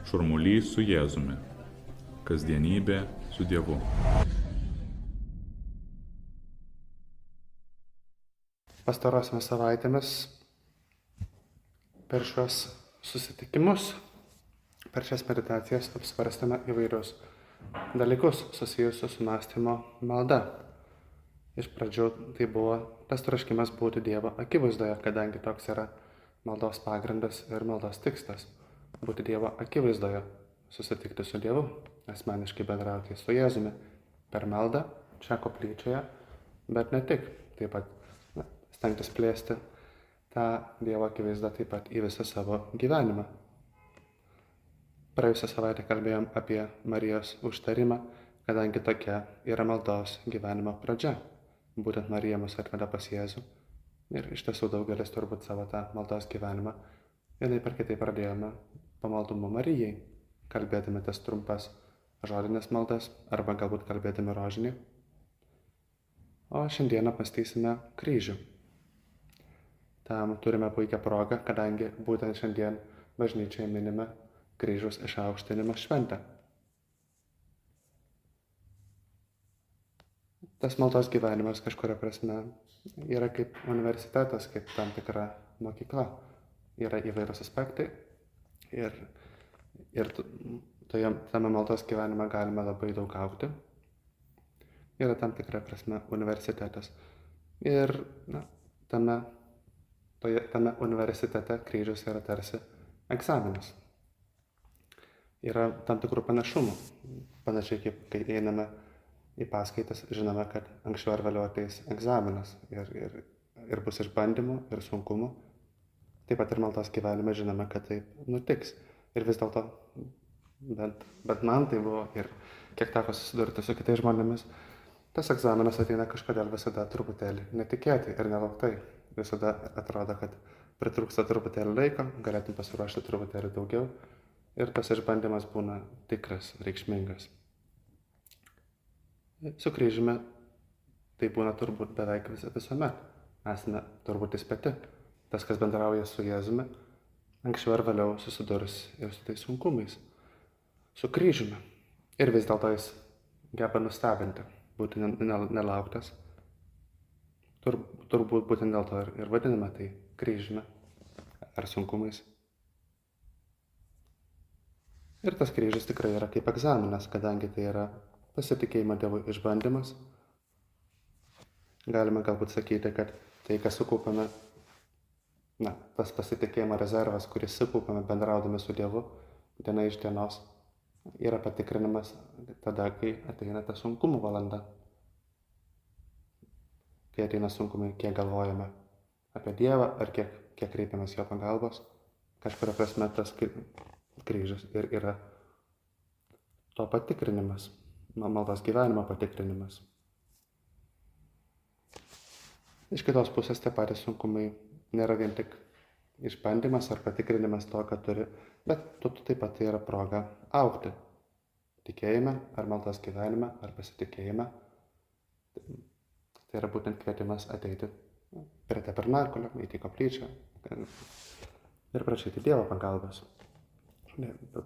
Šurmulys su Jėzumi. Kasdienybė su Dievu. Pastarosiomis savaitėmis per šios susitikimus, per šias meditacijas apsvarstėme įvairius dalykus susijusius su mąstymo malda. Iš pradžių tai buvo tas troškimas būti Dievo akivaizdoje, kadangi toks yra maldos pagrindas ir maldos tikslas. Būti Dievo akivaizdoje, susitikti su Dievu, asmeniškai bendrauti su Jėzumi per maldą, čia koplyčioje, bet ne tik, taip pat stengtis plėsti tą Dievo akivaizdą taip pat į visą savo gyvenimą. Praėjusią savaitę kalbėjom apie Marijos užtarimą, kadangi tokia yra maldos gyvenimo pradžia. Būtent Marija mus atveda pas Jėzų ir iš tiesų daugelis turbūt savo tą maldos gyvenimą vienaip ar kitaip pradėjome pamaldumu Marijai, kalbėdami tas trumpas žodinės maldas arba galbūt kalbėdami rožinį. O šiandieną apmąstysime kryžių. Tam turime puikią progą, kadangi būtent šiandien bažnyčioje minime kryžiaus išaukštinimo šventę. Tas maldos gyvenimas kažkuria prasme yra kaip universitetas, kaip tam tikra mokykla. Yra įvairūs aspektai ir tame maldos gyvenime galime labai daug augti. Yra tam tikra prasme universitetas. Ir tame universitete kryžius yra tarsi egzaminas. Yra tam tikrų panašumų. Panašiai kaip kai einame į paskaitas, žinome, kad anksčiau ar vėliau ateis egzaminas ir bus išbandymų ir sunkumų. Taip pat ir maldos gyvenime žinome, kad taip nutiks. Ir vis dėlto, bent man tai buvo ir kiek teko susidurti su kitais žmonėmis, tas egzaminas ateina kažkodėl visada truputėlį netikėtai ir nelauktai. Visada atrodo, kad pritrūksta truputėlį laiko, galėtum pasiruošti truputėlį daugiau ir tas išbandymas būna tikras, reikšmingas. Su kryžiumi tai būna turbūt beveik visuomet. Esame turbūt įspėti. Tas, kas bendrauja su Jėzumi, anksčiau ar vėliau susidurs ir su tais sunkumais. Su kryžiumi. Ir vis dėlto jis geba nustebinti, būti nelauktas. Turbūt būtent dėl to ir vadiname tai kryžiumi ar sunkumais. Ir tas kryžius tikrai yra kaip egzaminas, kadangi tai yra pasitikėjimo Dievu išbandymas. Galime galbūt sakyti, kad tai, kas sukaupame, tas pasitikėjimo rezervas, kuris sukaupame bendraudami su Dievu diena iš dienos, yra patikrinimas tada, kai ateina ta sunkumų valanda. Kai ateina sunkumai, kiek galvojame apie Dievą ar kiek kreipiamės jo pagalbos, kažkuria prasme tas kryžius ir yra to patikrinimas. Maldos gyvenimo patikrinimas. Iš kitos pusės tie patys sunkumai nėra vien tik išbandymas ar patikrinimas to, ką turi, bet taip pat tai yra proga augti tikėjime ar maldos gyvenime ar pasitikėjime. Tai yra būtent kvietimas ateiti prie tabernakulio, eiti į koplyčią ir prašyti Dievo pagalbos.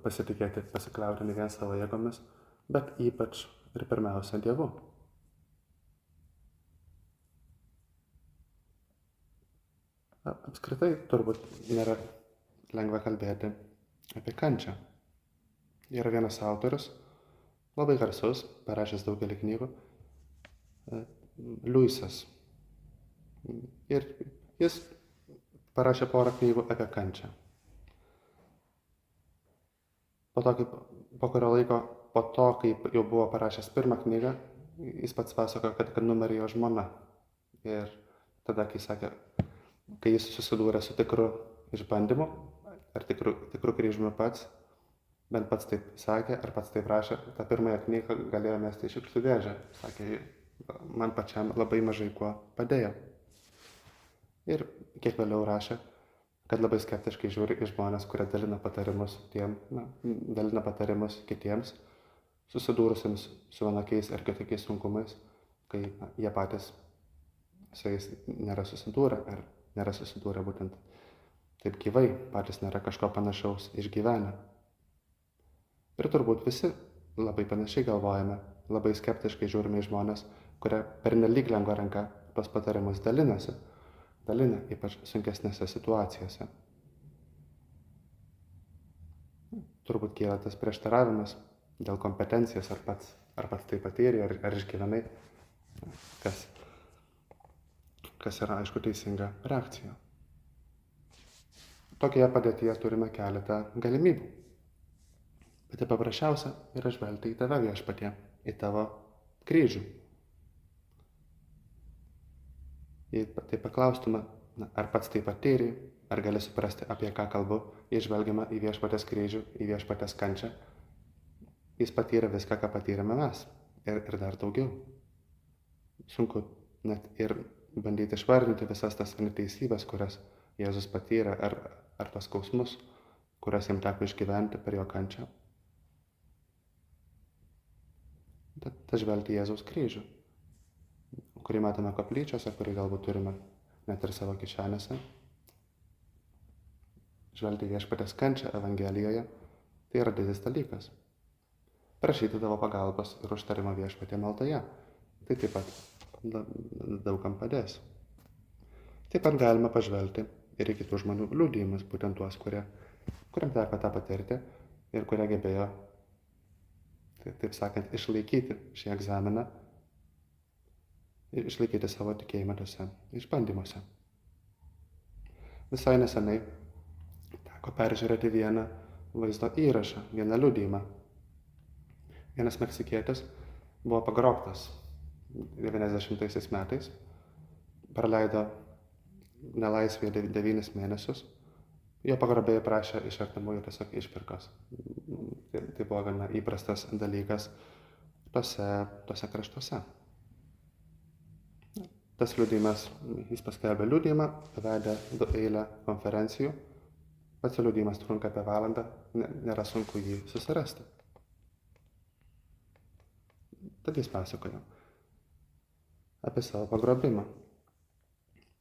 Pasitikėti, pasikliauti ne vien savo jėgomis, bet ypač ir pirmiausia Dievu. Apskritai turbūt nėra lengva kalbėti apie kančią. Yra vienas autorius, labai garsus, parašęs daugelį knygų, Liujisas. Ir jis parašė porą knygų apie kančią. Po kurio laiko, po to, kai jau buvo parašęs pirmą knygą, jis pats pasakojo, kad numirė jo žmona. Ir tada, kai jis susidūrė su tikru išbandymu, ar tikru kryžiumi pats, bent pats taip sakė, ar pats taip rašė, tą pirmąją knygą galėjo mesti į šiukšlių dėžę. Sakė, man pačiam labai mažai kuo padėjo. Ir kiek vėliau rašė, kad labai skeptiškai žiūri į žmonės, kurie dalina patarimus kitiems, susidūrusiems su vienokiais ar kitokiais sunkumais, kai jie patys su jais nėra susidūrę ar nėra susidūrę būtent taip gyvai, patys nėra kažko panašaus išgyvenę. Ir turbūt visi labai panašiai galvojame, labai skeptiškai žiūrime į žmonės, kurie pernelyg lengva ranka tos patarimus dalina, ypač sunkesnėse situacijose. Turbūt kyla tas prieštaravimas dėl kompetencijos, ar pats tai patyrė, ar išgyvenai, kas yra, aišku, teisinga reakcija. Tokioje padėtyje turime keletą galimybių. Pati paprasčiausia yra žvelgti į tave, Viešpatie, į tavo kryžių. Jei tai paklaustume, ar pats tai patyrė, ar gali suprasti, apie ką kalbu, jei žvelgiame į Viešpatės kryžių, į Viešpatės kančią, jis patyrė viską, ką patyrėme mes, ir dar daugiau. Sunku net ir bandyti išvardinti visas tas neteisybės, kurias Jėzus patyrė, ar tos skausmus, kurias jam teko išgyventi per jo kančią. Tad žvelgti Jėzaus kryžių, kurį matome koplyčiose, kurį galbūt turime net ir savo kišenėse. Žvelgti Viešpatės kančią Evangelijoje, tai yra didis dalykas. Prašyti tavo pagalbos ir užtarimo Viešpatie maldoje, tai taip pat daugam padės. Taip pat galime pažvelgti ir į kitų žmonių liudijimus, būtent tuos, kuriam teko tą patirti ir kurie gebėjo, taip sakant, išlaikyti šį egzaminą ir išlaikyti savo tikėjimą tose išbandymuose. Visai nesenai teko peržiūrėti vieną vaizdo įrašą, vieną liudijimą. Vienas meksikietis buvo pagrobtas 90 metais, praleido nelaisvėje 9 mėnesius. Jo pagrobėjai prašė iš artimųjų tiesiog išpirkos. Tai buvo gana įprastas dalykas tose kraštuose. Tas liudijimas, jis paskelbė liudijimą, vedė eilę konferencijų. Pats liudijimas trunka apie valandą, nėra sunku jį susirasti. Tad jis pasakojo apie savo pagrobimą.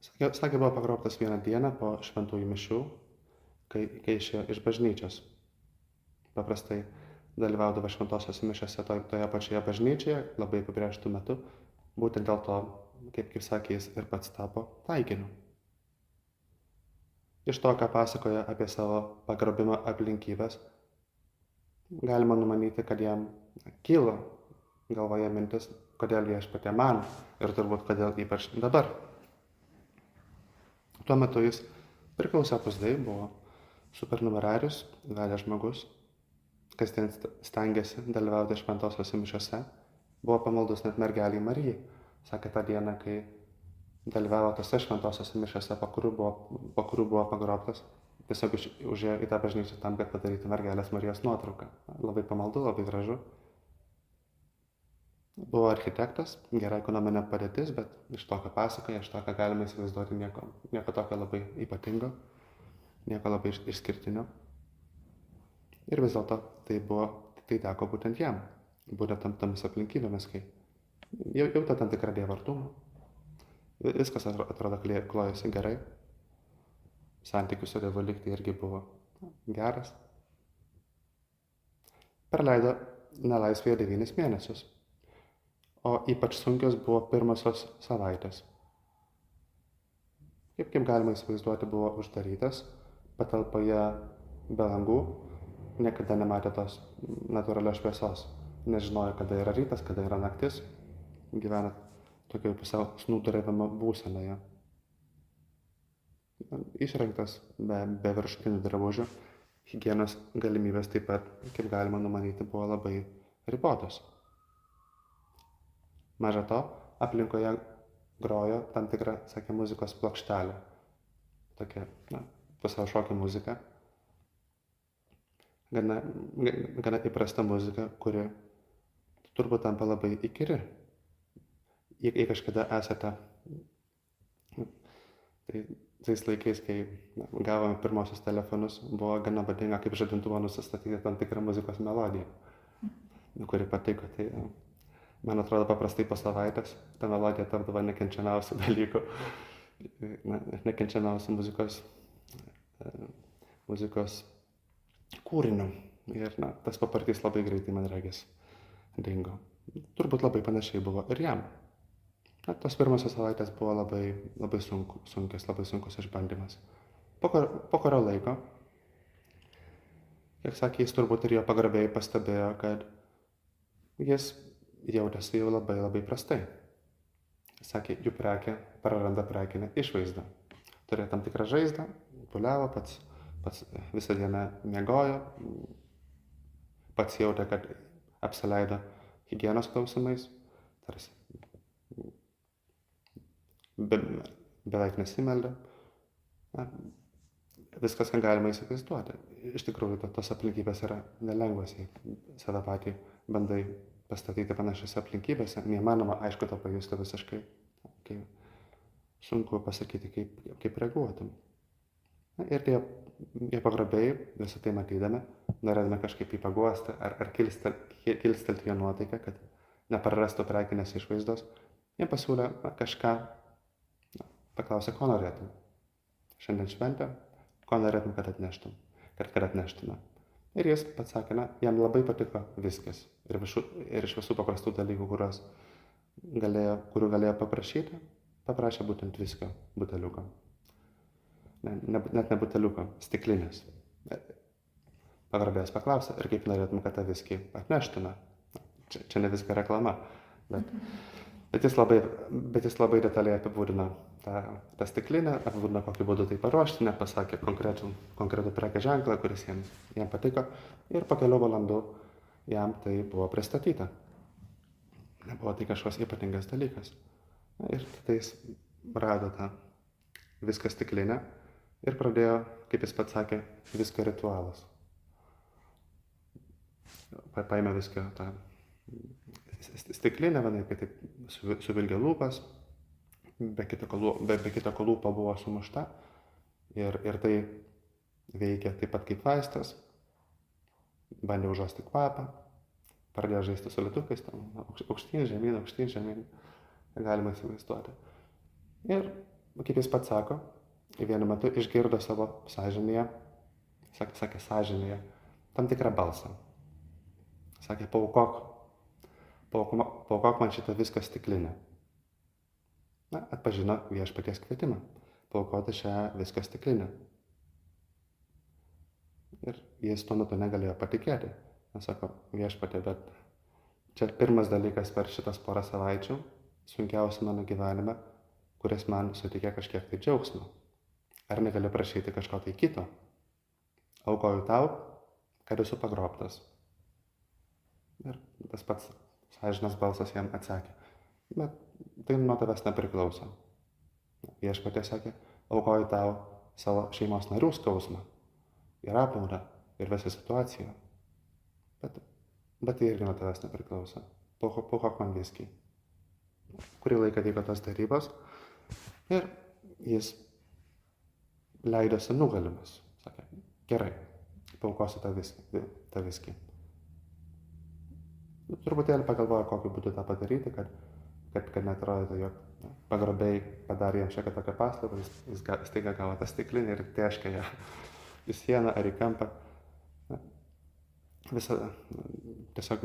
Sakė, buvo pagrobtas vieną dieną po šventųjų mišių, kai išėjo iš bažnyčios. Paprastai dalyvaudavo šventosios mišiose toje pačioje bažnyčioje, labai apibrėžtų metu. Būtent dėl to, kaip sakė, jis ir pats tapo taikiniu. Iš to, ką pasakoja apie savo pagrobimo aplinkybės, galima numanyti, kad jam kilo galvoje mintis, kodėl Viešpatie man ir turbūt kodėl ypač dabar. Tuo metu jis priklausė Opus Dei, buvo supernumerarijus, vedęs žmogus, kasdien stengiasi dalyvauti šventosiose mišiose, buvo pamaldus net mergelei Marijai. Sakė, tą dieną, kai dalyvavo tose šventosiose mišiose, po kurių buvo pagrobtas, tiesiog užėjo į tą bažnyčią tam, kad padarytų mergelės Marijos nuotrauką. Labai pamaldu, labai gražu. Buvo architektas, gera ekonominė padėtis, bet iš to, ką pasakoja, iš to, ką galime įsivaizduoti, nieko tokio labai ypatingo, nieko labai išskirtinio. Ir vis dėlto tai teko būtent jam, būtent tomis aplinkybėmis, kai jautė tam tikrą dievartumą. Viskas atrodo klojosi gerai. Santykių su Dievu lygtai irgi buvo geras. Praleido nelaisvėje 9 mėnesius. O ypač sunkios buvo pirmosios savaitės. Kaip galima įsivaizduoti, buvo uždarytas patalpoje be langų, niekada nematė tos natūralios šviesos. Nežinojo, kada yra rytas, kada yra naktis. Gyvena tokioje pusiau snūduriavimo būsenoje. Išrengtas be viršutinių drabužių, higienos galimybės taip pat, kaip galima numanyti, buvo labai ribotos. Maža to, aplinkoje grojo tam tikrą, sakė, muzikos plokštelę. Tokia, pusiau šokio muzika. Gana įprasta muzika, kuri turbūt tampa labai įkyri. Jei kažkada esate tais laikais, kai gavome pirmosius telefonus, buvo gana madinga kaip žadintuvo nusistatyti tam tikrą muzikos melodiją, kuri patiko. Tai, man atrodo, paprastai po savaitės ta melodija tapdavo nekenčiamiausių dalykų, nekenčiamiausių muzikos kūrinių. Ir tas papartys labai greitai, man regis, dingo. Turbūt labai panašiai buvo ir jam. Tos pirmosios savaitės buvo labai sunkus išbandymas. Po kurio laiko, kiek sakė, jis turbūt ir jo pagarbėjai pastebėjo, kad jis jautėsi jau labai prastai. Sakė, jų prekė praranda prekinę išvaizdą. Turėjo tam tikrą žaizdą, puliavo, pats visą dieną miegojo, pats jautė, kad apsileido higienos klausimais, tarsi beveik nesimeldė. Viskas, ką galima įsivaizduoti. Iš tikrųjų, tos aplinkybės yra nelengvos, jei save patį bandai pastatyti panašiose aplinkybėse. Neįmanoma, aišku, to pajusti visiškai. Sunku pasakyti, kaip reaguotum. Ir tie pagrobėjai, visą tai matydami, norėdami kažkaip jį paguosti ar kilstelti jo nuotaiką, kad neprarastų prekinės išvaizdos, jie pasiūlė kažką, paklausė, ko norėtum. Šiandien šventė, ko norėtum, kad atneštume. Ir jis pats sakė, jam labai patiko viskis. Ir iš visų paprastų dalykų, kurių galėjo paprašyti, paprašė būtent viskio buteliuko. Net ne buteliuko, stiklinės. Pagrobėjas paklausė, ir kaip norėtum, kad tą viskį atneštume. Čia ne viską reklama, bet jis labai detaliai apibūdino tą stiklinę, apibūdino, kokiu būdu tai paruošti, nepasakė konkretų prekės ženklą, kuris jam patiko, ir po kelių valandų jam tai buvo pristatyta. Nebuvo tai kažkoks ypatingas dalykas. Ir tada jis rado tą viską stiklinę ir pradėjo, kaip jis pats sakė, viskio ritualas. Paėmė viskio tą stiklinę, vienai, kad taip suvilgė lūpas, be kita ko lūpa buvo sumušta ir tai veikė taip pat kaip vaistas, bandė užuosti kvapą, pradėjo žaisti su litukais, aukštyn, žemyn, galima įsivaizduoti. Ir, kaip jis pats sako, vienu metu išgirdo savo sąžinėje, tam tikrą balsą. Sakė, paaukok man šitą viską stiklinę. Atpažino viešpaties kvietimą, paaukoti šią viską stiklinę. Ir jis tuo metu negalėjo patikėti. Jis sako, viešpatė, bet čia pirmas dalykas per šitas porą savaičių, sunkiausia mano gyvenime, kuris man suteikė kažkiek tai džiaugsmo. Ar negaliu prašyti kažko tai kito? Aukoju tau, kad esu pagrobtas. Ir tas pats sąžinas balsas jam atsakė, bet tai nuo tavęs nepriklauso. Viešpatie sakė, aukoju tau savo šeimos narių skausmą ir apmaudą ir visą situaciją. Bet tai irgi nuo tavęs nepriklauso. Paaukok man viskį. Kurį laiką vyko tos darybos ir jis leidosi nugalimas. Sakė, gerai, paaukosiu tą viskį. Truputėlį pagalvojo, kokiu būdu tą padaryti, kad neatrodytų, jog pagrobėjai padarė jam šiek tokią paslaugą, jis staiga gavo tą stiklinę ir teškė ją į sieną ar į kampą. Tiesiog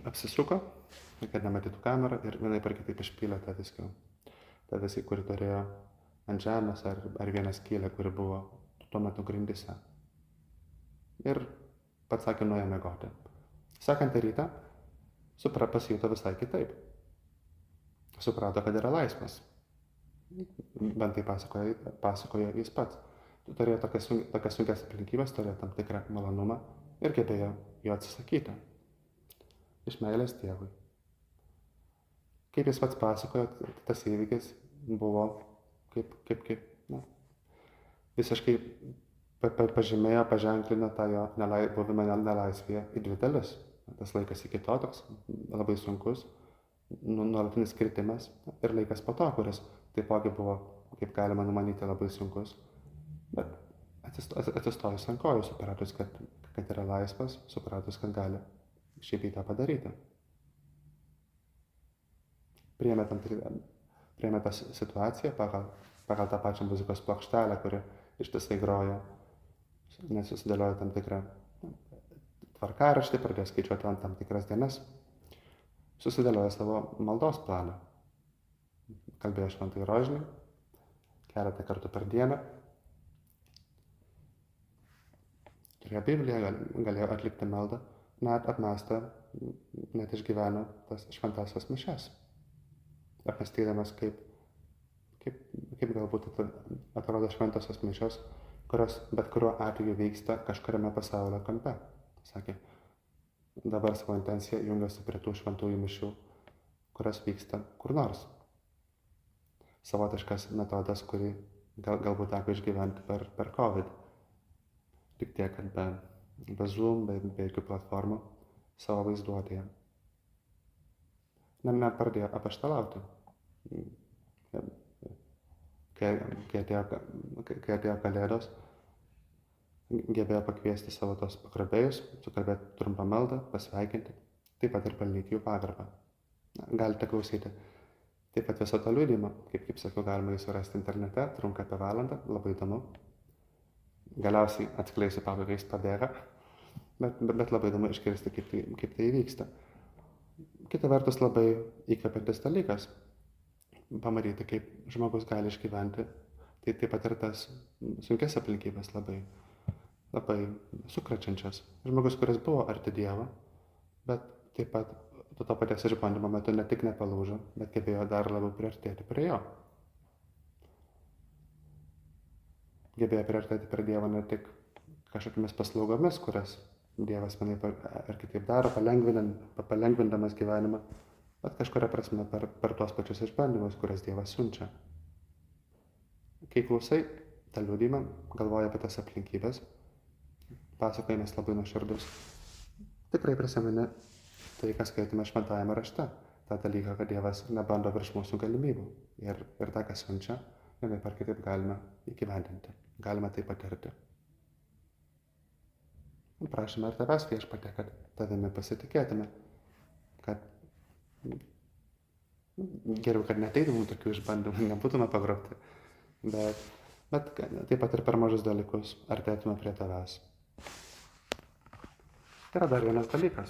apsisuko, kad nematytų kamerą ir vienai par kitaip išpylė tą viskį, kurį turėjo ant žemės ar vieną skylę, kuri buvo tuo metu grindyse. Ir pats sakė, nuėjo miegoti. Sekantį rytą pasijuto visai kitaip. Suprato, kad yra laisvas. Bent tai pasakojo jis pats. Turėjo tokias sunkias aplinkybės, turėjo tam tikrą malonumą ir gebėjo jo atsisakyti. Iš meilės Dievui. Kaip jis pats pasakojo, tas įvykis buvo visiškai pažymėjo, paženklino tą jo buvimą nelaisvėje į dvi dalis. Tas laikas iki to toks labai sunkus, nuolatinis kritimas ir laikas po to, kuris taipogi buvo, kaip galima numanyti, labai sunkus. Bet atsistojus ant kojų, supratus, kad yra laisvas, supratus, kad gali šiaip į tą padaryti. Priėmė tą situaciją pagal tą pačią muzikos plokštelę, kuri ištisai grojo, nes susidėliojo tam tikrą tvarkaraštį, pradėjo skaičiuoti tam tikras dienas, susidėliojo savo maldos planą. Kalbėjo šventąjį rožinį keletą kartų per dieną. Turėjo Bibliją, galėjo atlikti maldą, net apmąstė, net išgyveno tas šventąsias mišias. Apmąstydamas, kaip galbūt atrodo šventosios mišios, kurios bet kuriuo atveju vyksta kažkuriame pasaulio kampe. Sakė, dabar savo intenciją jungiasi prie tų šventųjų mišių, kurios vyksta kur nors. Savotiškas metodas, kurį galbūt teko išgyventi per COVID. Tik tiek, kad be Zoom, be jokių platformų, savo vaizduotėje. Net pradėjo apaštalauti. Kai atėjo Kalėdos, gebėjo pakviesti savo tos pagrobėjus, sukalbėti trumpą maldą, pasveikinti, taip pat ir pelnyti jų pagarbą. Galite klausyti. Taip pat visą tą liudijimą, kaip sakiau, galima jį surasti internete, trunka apie valandą, labai įdomu. Galiausiai atskleisiu pabaigą, jis pabėga, bet labai įdomu išgirsti, kaip tai įvyksta. Kita vertus labai įkvepiantis dalykas, pamatyti, kaip žmogus gali išgyventi, tai taip pat ir tas sunkias aplinkybės labai sukrečiančias. Žmogus, kuris buvo arti Dievo, bet taip pat to paties išbandymo metu ne tik nepalūžo, bet gebėjo dar labiau priartėti prie jo. Gebėjo priartėti prie Dievo ne tik kažkokiamis paslaugomis, kurias Dievas vienaip ar kitaip daro, palengvindamas gyvenimą, bet kažkuria prasme per tuos pačius išbandymus, kurias Dievas siunčia. Kai klausai tą liudijimą, galvoji apie tas aplinkybės, pasakojimas labai nuoširdus, tikrai prisimeni tai, ką skaitome šventajame rašte, tą dalyką, kad Dievas nebando virš mūsų galimybių ir tą, ką siunčia, vienaip ar kitaip galime įgyvendinti, galime tai patirti. Prašome ir tavęs, Viešpatie, kad tavimi pasitikėtume, kad geriau, kad neteitumų tokių išbandymų, nebūtume pagrobti, bet taip pat ir per mažus dalykus artėtume prie tavęs. Tai yra dar vienas dalykas.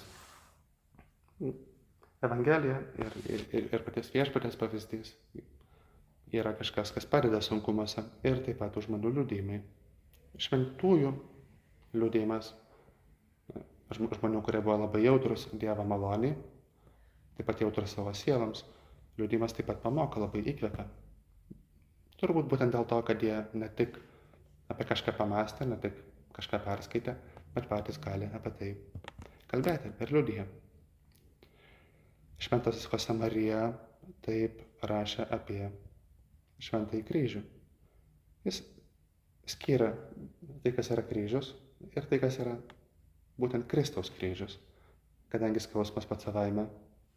Evangelija ir paties Viešpatės pavyzdys yra kažkas, kas padeda sunkumuose ir taip pat žmonių liudijimai. Šventųjų liudijimas, žmonių, kurie buvo labai jautrus Dievo maloniai, taip pat jautrus savo sieloms, liudijimas taip pat pamoko, labai įkvepia. Turbūt būtent dėl to, kad jie ne tik apie kažką pamastė, ne tik kažką perskaitė, bet patys gali apie tai kalbėti ir liudija. Šventasis Josemarija taip rašė apie šventąjį kryžių. Jis skiria tai, kas yra kryžius ir tai, kas yra būtent Kristaus kryžius, kadangi skausmas pats savaime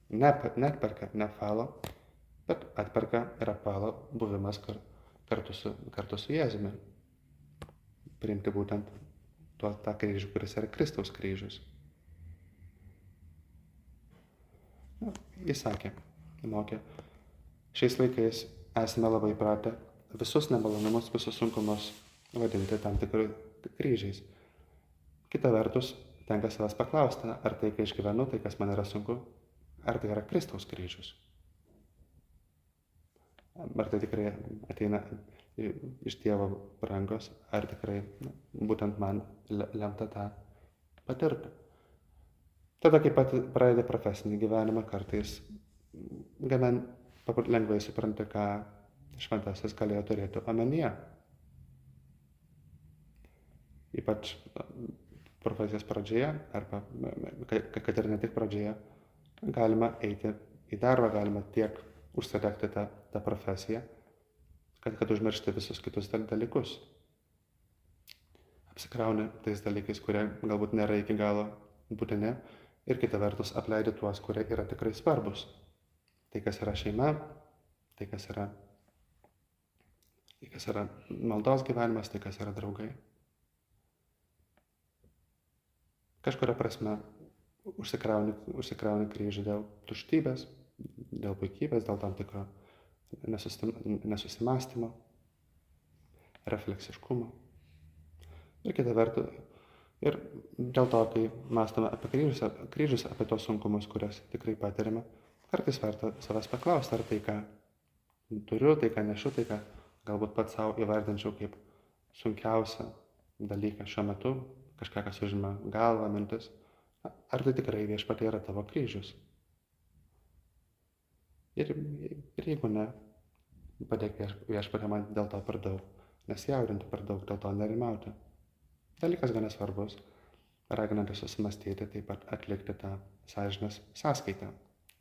neatperka neapvalo, bet atperka ir apvalo buvimas kartu su Jėzumi. Priimti būtent tą kryžių, kuris yra Kristaus kryžius. Jis sakė, mokė, šiais laikais esame labai pratę visus nemalonumus, visus sunkumus vadinti tam tikrų kryžiais. Kita vertus, tenka savęs paklausti, ar tai, kai išgyvenu, tai, kas man yra sunku, ar tai yra Kristaus kryžius. Ar tai tikrai ateina iš Dievo rankos, ar tikrai būtent man lemta tą patirti. Tada, kai pradedi profesinį gyvenimą, kartais gana lengvai supranti, ką šventasis galėjo turėti omenyje. Ypač profesijos pradžioje, arba kad ir ne tik pradžioje, galima eiti į darbą, galima tiek užsidegti tą profesiją, kad užmiršti visus kitus dalykus. Apsikrauni tais dalykais, kurie galbūt nėra iki galo būtini, ir kita vertus apleidi tuos, kurie yra tikrai svarbus. Tai, kas yra šeima, tai, kas yra maldos gyvenimas, tai, kas yra draugai. Kažkuria prasme užsikrauni kryžių dėl tuštybės, dėl puikybės, dėl tam tikro nesusimastymo, refleksiškumo. Ir kita vertus, Ir dėl to, kai mąstome apie kryžius, apie tos sunkumus, kurias tikrai patiriame, kartais verta savęs paklausti, ar tai, ką turiu, tai, ką nešu, tai, ką galbūt pats savo įvardinčiau kaip sunkiausią dalyką šiuo metu, kažką, kas užima galvą, mintis, ar tai tikrai Viešpatie yra tavo kryžius. Ir jeigu ne, padėk Viešpatie man dėl to per daug, nesijaudinti per daug, dėl to nerimauti. Dalykas gana svarbus, raginantis susimastyti, taip pat atlikti tą sąžinės sąskaitą.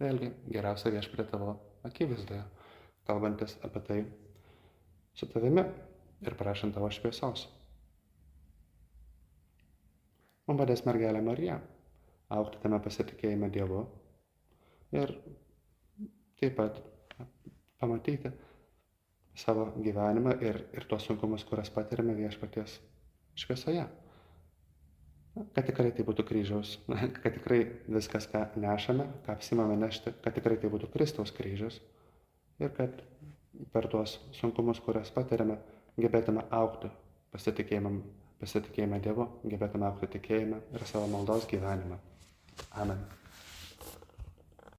Vėlgi, geriausia Viešpatie tavo akivaizdoje, kalbantis apie tai su tavimi ir prašant tavo šviesos. Mums padės mergelė Marija augti tame pasitikėjime Dievu ir taip pat pamatyti savo gyvenimą ir tuos sunkumus, kurias patiriame Viešpaties šviesoje. Kad tikrai tai būtų kryžiaus, kad tikrai viskas, ką nešame, ką apsimame nešti, kad tikrai tai būtų Kristaus kryžius ir kad per tuos sunkumus, kurias patiriame, gebėtume augti pasitikėjime Dievu, gebėtume augti tikėjime ir savo maldos gyvenime. Amen.